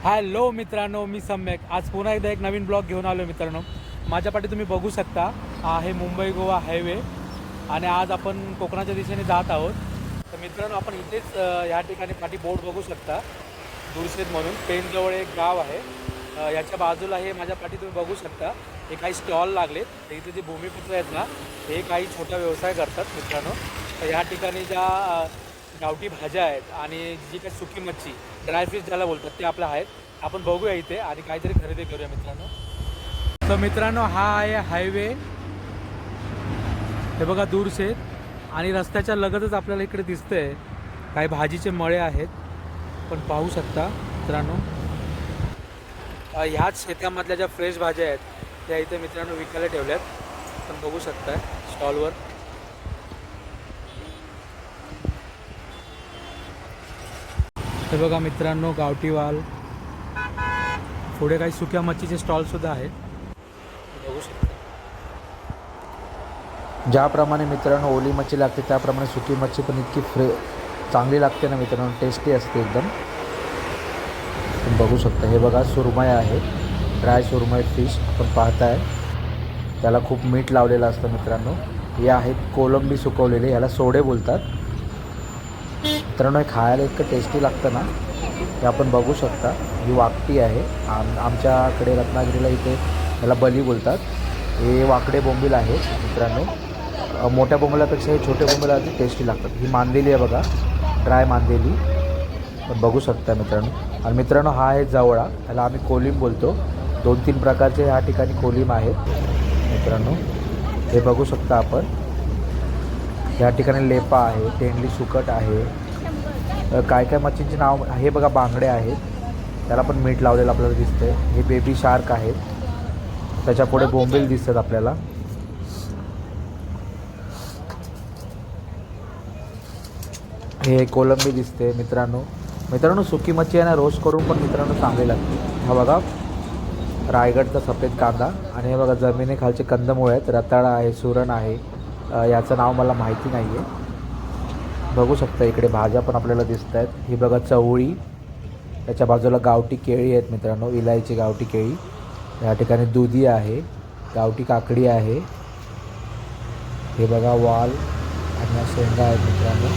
Hello मित्रांनो, मी सम्यक आज पुन्हा एकदा एक नवीन ब्लॉग घेऊन आलो मित्रांनो. माझ्या पाठी तुम्ही बघू शकता, हा आहे मुंबई गोवा हायवे आणि आज आपण कोकणाच्या दिशेने जात आहोत. तर मित्रांनो, आपण इथेच या ठिकाणी पाठी बोर्ड बघू शकता. दुरसेत म्हणून पेनजवळ एक गाव आहे. याच्या बाजूला हे माझ्या पाठी तुम्ही बघू शकता, हे काही स्टॉल लागलेत. तर इथे जे भूमिपुत्र आहेत ना, हे काही छोटा व्यवसाय करतात मित्रांनो. तर या ठिकाणी ज्या गावठी भाज्या आहेत आणि जी काही सुकी मच्छी, ड्रायफिश ज्याला बोलतात, ते आपल्या आहेत. आपण बघूया इथे आणि काहीतरी खरेदी करूया मित्रांनो. तर मित्रांनो, हा आहे हायवे. हे बघा दूरशेत आणि रस्त्याच्या लगतच आपल्याला इकडे दिसतंय काही भाजीचे मळे आहेत. पण पाहू शकता मित्रांनो, ह्याच शेतामधल्या ज्या फ्रेश भाज्या आहेत त्या इथे मित्रांनो विकायला ठेवल्यात. पण बघू शकताय स्टॉलवर. हे बघा मित्रांनो, गावठी वाल. पुढे काही सुक्या मच्छीचे स्टॉलसुद्धा आहेत, बघू शकता. ज्याप्रमाणे मित्रांनो ओली मच्छी लागते त्याप्रमाणे सुकी मच्छी पण इतकी चांगली लागते ना मित्रांनो, टेस्टी असते एकदम. तुम्ही बघू शकता, हे बघा सुरमई आहे, ड्राय सुरमई फिश आपण पाहताय. त्याला खूप मीठ लावलेलं असतं मित्रांनो. हे आहेत कोलंबी सुकवलेले, याला सोडे बोलतात मित्रांनो. हे खायला इतकं टेस्टी लागतं ना, हे आपण बघू शकता. ही वाकटी आहे. आमच्याकडे रत्नागिरीला इथे याला बली बोलतात. हे वाकडे बोंबील आहेत मित्रांनो. मोठ्या बोंबिलापेक्षा हे छोटे बोंबील अगदी टेस्टी लागतात. ही मांदेली आहे बघा, ड्राय मांदेली पण बघू शकता मित्रांनो. आणि मित्रांनो, हा आहे जवळा, याला आम्ही कोलिम बोलतो. 2-3 प्रकारचे ह्या ठिकाणी कोलिम आहेत मित्रांनो. हे बघू शकता आपण. या ठिकाणी लेपा आहे, तेंडली सुकट आहे. काय काय मच्छींचे नाव हे बघा, बांगडे आहेत, त्याला पण मीठ लावलेलं आपल्याला दिसतंय. हे बेबी शार्क आहेत, त्याच्यापुढे बोंबील दिसतात आपल्याला. हे कोलंबी दिसते मित्रांनो. मित्रांनो, सुकी मच्छी आहे ना, रोस्ट करून पण मित्रांनो चांगली लागते. हा बघा रायगडचा सफेद कांदा. आणि हे बघा जमिनीखालचे कंदमुळे आहेत, रताळा आहे, सुरण आहे. याचं नाव मला माहिती नाही आहे. बघू शकता इकडे भाज्या पण आपल्याला दिसत आहेत. ही बघा चवळी, त्याच्या बाजूला गावठी केळी आहेत मित्रांनो, इलायची गावठी केळी. या ठिकाणी दुधी आहे, गावठी काकडी आहे. हे बघा वाल आणि शेंगा आहेत मित्रांनो.